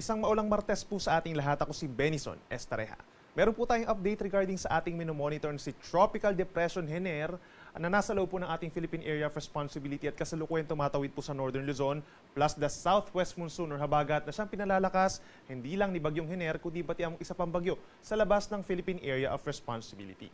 Isang maulang Martes po sa ating lahat. Ako si Benison Estareja. Meron po tayong update regarding sa ating minomonitor na si Tropical Depression Hener na nasa loob po ng ating Philippine Area of Responsibility at kasalukuyan tumatawid po sa Northern Luzon plus the Southwest Monsoon or habagat na siyang pinalalakas hindi lang ni Bagyong Hener kundi pati ang isa pang bagyo sa labas ng Philippine Area of Responsibility.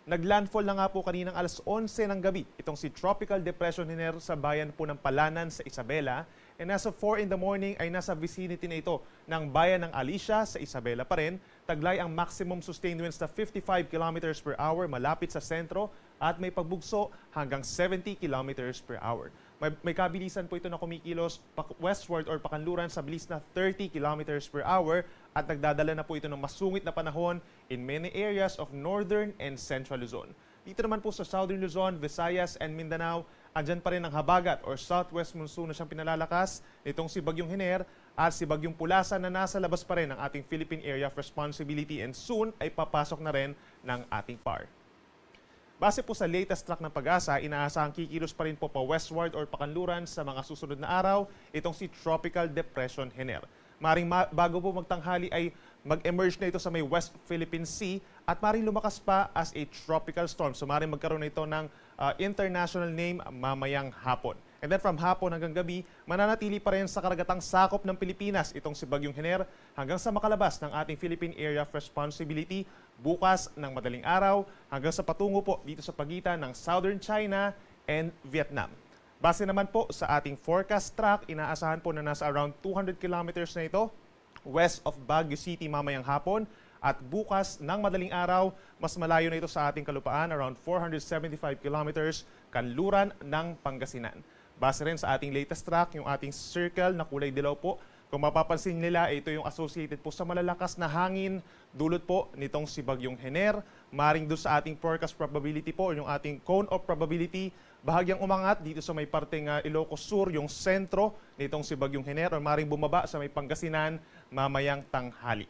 Naglandfall na nga po kaninang alas 11 ng gabi itong si Tropical Depression Hener sa bayan po ng Palanan sa Isabela. And as of 4 in the morning ay nasa vicinity na ito ng bayan ng Alicia sa Isabela pa rin. Taglay ang maximum sustained winds na 55 km per hour malapit sa sentro at may pagbugso hanggang 70 km per hour. May kabilisan po ito na kumikilos westward or pakanluran sa bilis na 30 km per hour at nagdadala na po ito ng masungit na panahon in many areas of northern and central Luzon. Dito naman po sa southern Luzon, Visayas and Mindanao, andyan pa rin ang habagat or southwest monsoon na siyang pinalalakas nitong si Bagyong Hener at si Bagyong Pulasa na nasa labas pa rin ng ating Philippine Area of Responsibility and soon ay papasok na rin ng ating PAR. Base po sa latest track ng Pag-asa, inaasahang kikilos pa rin po pa westward or pakanluran sa mga susunod na araw itong si Tropical Depression Hener. Maring bago po magtanghali ay mag-emerge na ito sa may West Philippine Sea at maring lumakas pa as a tropical storm. So maring magkaroon na ito ng international name mamayang hapon. And then from hapon hanggang gabi, mananatili pa rin sa karagatang sakop ng Pilipinas itong si Bagyong Hener hanggang sa makalabas ng ating Philippine Area of Responsibility bukas ng madaling araw hanggang sa patungo po dito sa pagitan ng Southern China and Vietnam. Base naman po sa ating forecast track, inaasahan po na nasa around 200 kilometers na ito west of Baguio City mamayang hapon at bukas ng madaling araw, mas malayo na ito sa ating kalupaan, around 475 kilometers kanluran ng Pangasinan. Base rin sa ating latest track, yung ating circle na kulay dilaw po, kung mapapansin nila, ito yung associated po sa malalakas na hangin dulot po nitong si Bagyong Hener. Maring doon sa ating forecast probability po, yung ating cone of probability, bahagyang umangat dito sa may parteng Ilocos Sur, yung sentro nitong si Bagyong Hener, o maring bumaba sa may Pangasinan mamayang tanghali.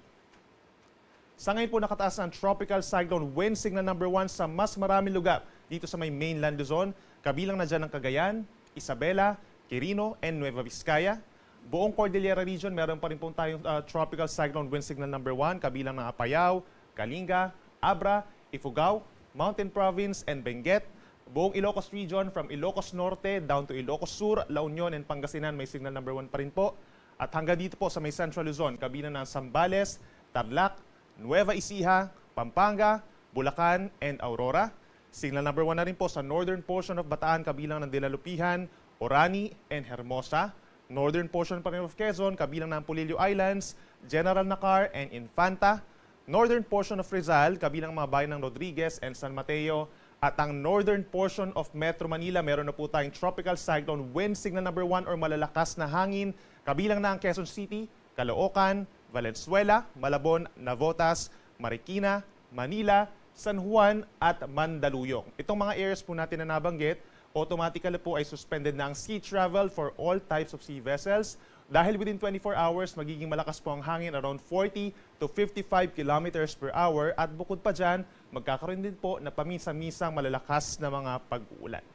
Sa ngayon po nakataas ng tropical cyclone wind signal number 1 sa mas maraming lugar dito sa may mainland Luzon, kabilang na dyan ng Cagayan, Isabela, Quirino, and Nueva Vizcaya. Buong Cordillera region, meron pa rin po tayong tropical cyclone wind signal number 1, kabilang ng Apayao, Kalinga, Abra, Ifugao, Mountain Province, and Benguet. Buong Ilocos region, from Ilocos Norte down to Ilocos Sur, La Union, and Pangasinan, may signal number 1 pa rin po. At hanggang dito po sa may Central Luzon, kabilang ng Zambales, Tarlac, Nueva Ecija, Pampanga, Bulacan, and Aurora. Signal number 1 na rin po sa northern portion of Bataan, kabilang ng Dilalupihan, Orani, and Hermosa. Northern portion pa rin of Quezon, kabilang ng Polillo Islands, General Nakar, and Infanta. Northern portion of Rizal, kabilang mga bayan ng Rodriguez and San Mateo. At ang northern portion of Metro Manila, meron na po tayong tropical cyclone wind signal number 1 or malalakas na hangin, kabilang na ang Quezon City, Caloocan, Valenzuela, Malabon, Navotas, Marikina, Manila, San Juan at Mandaluyong. Itong mga areas po natin na nabanggit, automatically po ay suspended na ang sea travel for all types of sea vessels. Dahil within 24 hours, magiging malakas po ang hangin around 40 to 55 kilometers per hour at bukod pa dyan, magkakaroon din po na paminsan-minsang malalakas na mga pag-uulan.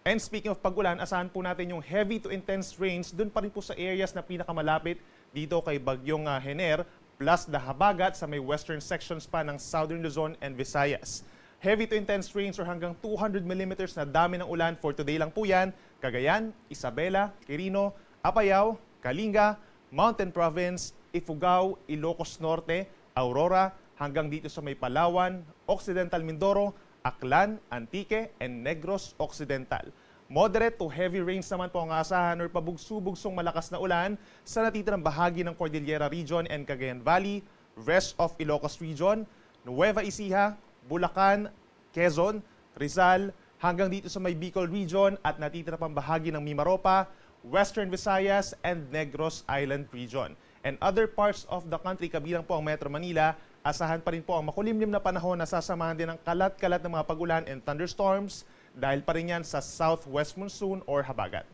And speaking of pag-ulan, asahan po natin yung heavy to intense rains dun pa rin po sa areas na pinakamalapit dito kay Bagyong Hener plus the habagat sa may western sections pa ng Southern Luzon and Visayas. Heavy to intense rains or hanggang 200 millimeters na dami ng ulan for today lang po yan. Cagayan, Isabela, Quirino, Apayao, Kalinga, Mountain Province, Ifugao, Ilocos Norte, Aurora, hanggang dito sa may Palawan, Occidental Mindoro, Aklan, Antique, and Negros Occidental. Moderate to heavy rains naman po ang asahan or pabugso-bugsong malakas na ulan sa natitirang bahagi ng Cordillera Region and Cagayan Valley, rest of Ilocos Region, Nueva Ecija, Bulacan, Quezon, Rizal, hanggang dito sa may Bicol Region at natitira pang bahagi ng Mimaropa, Western Visayas, and Negros Island Region. And other parts of the country, kabilang po ang Metro Manila, asahan pa rin po ang makulimlim na panahon na sasamahan din ng kalat-kalat ng mga pagulan and thunderstorms dahil pa rin yan sa southwest monsoon or habagat.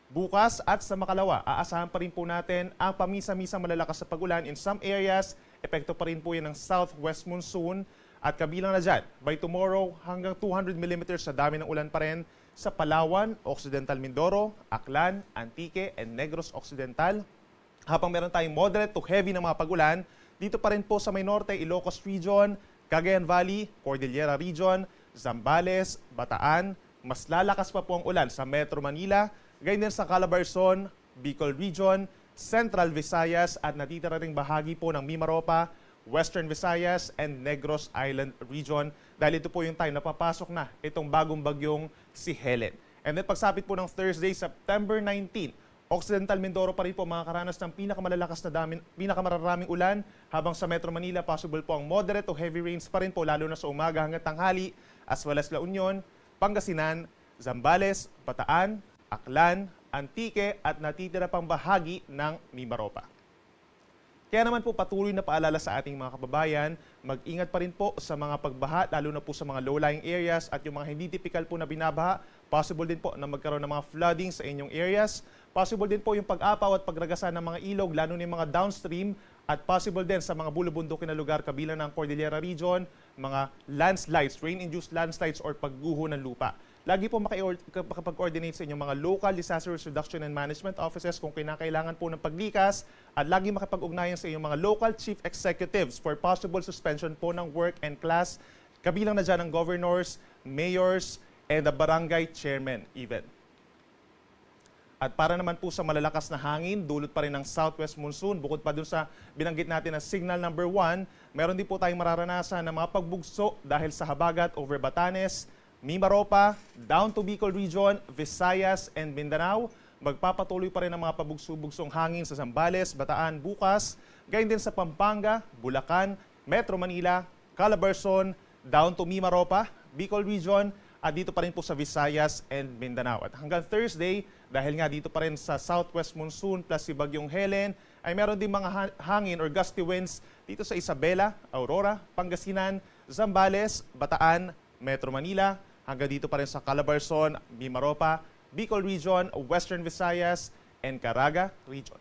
Bukas at sa makalawa, aasahan pa rin po natin ang pamisa-misang malalakas na pagulan in some areas. Epekto pa rin po yan ng southwest monsoon at kabilang na dyan, by tomorrow hanggang 200 millimeters sa dami ng ulan pa rin sa Palawan, Occidental Mindoro, Aklan, Antique, and Negros Occidental. Habang meron tayong moderate to heavy na mga pag-ulan, dito pa rin po sa may norte, Ilocos Region, Cagayan Valley, Cordillera Region, Zambales, Bataan. Mas lalakas pa po ang ulan sa Metro Manila, gayon din sa Calabarzon, Bicol Region, Central Visayas at natitira ring bahagi po ng Mimaropa, Western Visayas and Negros Island Region. Dahil ito po yung time na papasok na itong bagong bagyong si Helen. And then pagsapit po ng Thursday, September 19, Occidental Mindoro pa rin po makakaranas ng pinakamararaming ulan, habang sa Metro Manila possible po ang moderate to heavy rains pa rin po lalo na sa umaga hanggang tanghali, as well as La Union, Pangasinan, Zambales, Bataan, Aklan, Antique at natitira pang bahagi ng Mimaropa. Kaya naman po patuloy na paalala sa ating mga kababayan, mag-ingat pa rin po sa mga pagbaha, lalo na po sa mga low-lying areas at yung mga hindi typical po na binabaha. Possible din po na magkaroon ng mga flooding sa inyong areas. Possible din po yung pag-apaw at pagragasan ng mga ilog, lalo na yung mga downstream. At possible din sa mga bulubundukin na lugar kabilang ng Cordillera Region, mga landslides, rain-induced landslides or pagguho ng lupa. Lagi po makapag-coordinate sa inyong mga local disaster risk reduction and management offices kung kinakailangan po ng paglikas at lagi makipag-ugnayan sa inyong mga local chief executives for possible suspension po ng work and class, kabilang na dyan ng governors, mayors, and the barangay chairman even. At para naman po sa malalakas na hangin, dulot pa rin ng southwest monsoon. Bukod pa dun sa binanggit natin na signal number 1, meron din po tayong mararanasan ng mga pagbugso dahil sa habagat over Batanes, Mimaropa, down to Bicol Region, Visayas, and Mindanao. Magpapatuloy pa rin ang mga pabugso-bugsong hangin sa Zambales, Bataan bukas. Gayon din sa Pampanga, Bulacan, Metro Manila, Calabarzon, down to Mimaropa, Bicol Region, at dito pa rin po sa Visayas and Mindanao. At hanggang Thursday, dahil nga dito pa rin sa southwest monsoon plus si Bagyong Helen, ay meron din mga hangin or gusty winds dito sa Isabela, Aurora, Pangasinan, Zambales, Bataan, Metro Manila, hanggang dito pa rin sa Calabarzon, Mimaropa, Bicol Region, Western Visayas, and Caraga Region.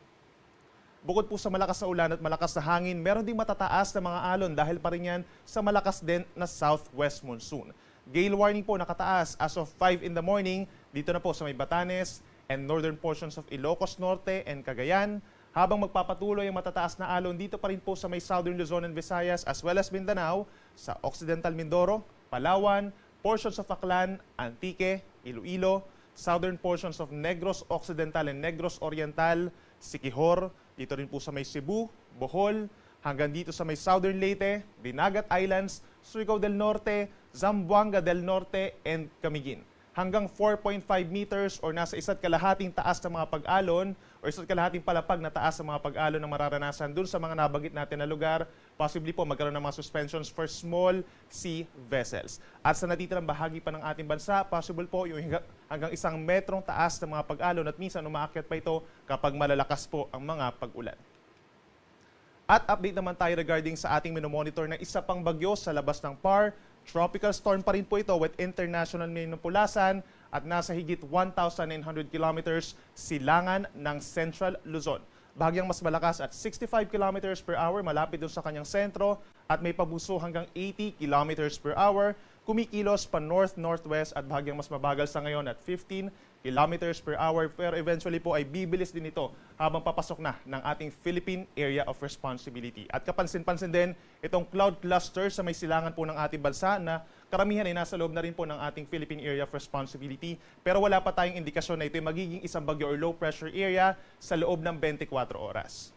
Bukod po sa malakas na ulan at malakas na hangin, meron ding matataas na mga alon dahil pa rin yan sa malakas din na southwest monsoon. Gale warning po nakataas as of 5 in the morning dito na po sa may Batanes and northern portions of Ilocos Norte and Cagayan. Habang magpapatuloy ang matataas na alon dito pa rin po sa may southern Luzon and Visayas as well as Mindanao, sa Occidental Mindoro, Palawan, portions of Aklan, Antique, Iloilo, southern portions of Negros Occidental and Negros Oriental, Siquijor, dito rin po sa may Cebu, Bohol, hanggang dito sa may southern Leyte, Dinagat Islands, Surigao del Norte, Zamboanga del Norte, and Camiguin. Hanggang 4.5 meters or nasa isa't kalahating taas ng mga pag-alon or isa't kalahating palapag na taas ng mga pag-alon na mararanasan dun sa mga nabanggit natin na lugar. Possibly po magkaroon ng mga suspensions for small sea vessels. At sa natitirang bahagi pa ng ating bansa, possible po yung hanggang 1 metrong taas ng mga pag-alon at minsan umaakyat pa ito kapag malalakas po ang mga pag-ulan. At update naman tayo regarding sa ating minomonitor na isa pang bagyo sa labas ng PAR. Tropical storm pa rin po ito with international minupulasan at nasa higit 1,900 kilometers silangan ng Central Luzon. Bahagyang mas malakas at 65 kilometers per hour malapit doon sa kanyang sentro at may pabuso hanggang 80 kilometers per hour. Kumikilos pa north-northwest at bahagyang mas mabagal sa ngayon at 15 kilometers per hour pero eventually po ay bibilis din ito habang papasok na ng ating Philippine Area of Responsibility. At kapansin-pansin din itong cloud cluster sa may silangan po ng ating bansa na karamihan ay nasa loob na rin po ng ating Philippine Area of Responsibility pero wala pa tayong indikasyon na ito ay magiging isang bagyo or low pressure area sa loob ng 24 oras.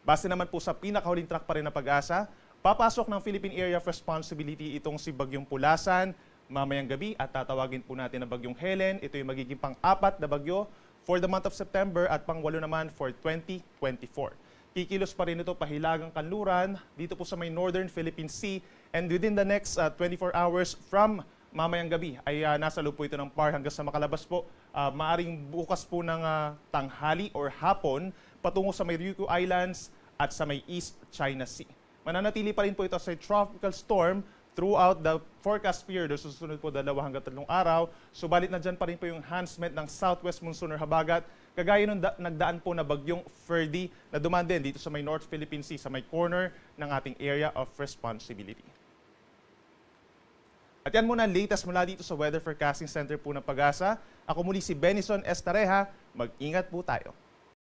Base naman po sa pinakahuling track pa rin na pag-asa, papasok ng Philippine Area of Responsibility itong si Bagyong Pulasan mamayang gabi at tatawagin po natin na Bagyong Helen. Ito yung magiging pang-4 na bagyo for the month of September at pang-8 naman for 2024. Kikilos pa rin ito pahilagang kanluran dito po sa may Northern Philippine Sea and within the next 24 hours from mamayang gabi ay nasa loob po ito ng PAR hanggang sa makalabas po. Maaring bukas po ng tanghali or hapon patungo sa may Ryukyu Islands at sa may East China Sea. Mananatili pa rin po ito sa tropical storm throughout the forecast period o susunod po 2 hanggang 3 araw. Subalit na dyan pa rin po yung enhancement ng southwest monsoon or habagat kagaya nung nagdaan po na bagyong Ferdy na dumaan din dito sa may North Philippine Sea sa may corner ng ating area of responsibility. At yan muna ang latest mula dito sa Weather Forecasting Center po ng Pag-asa. Ako muli si Benison Estareja. Mag-ingat po tayo.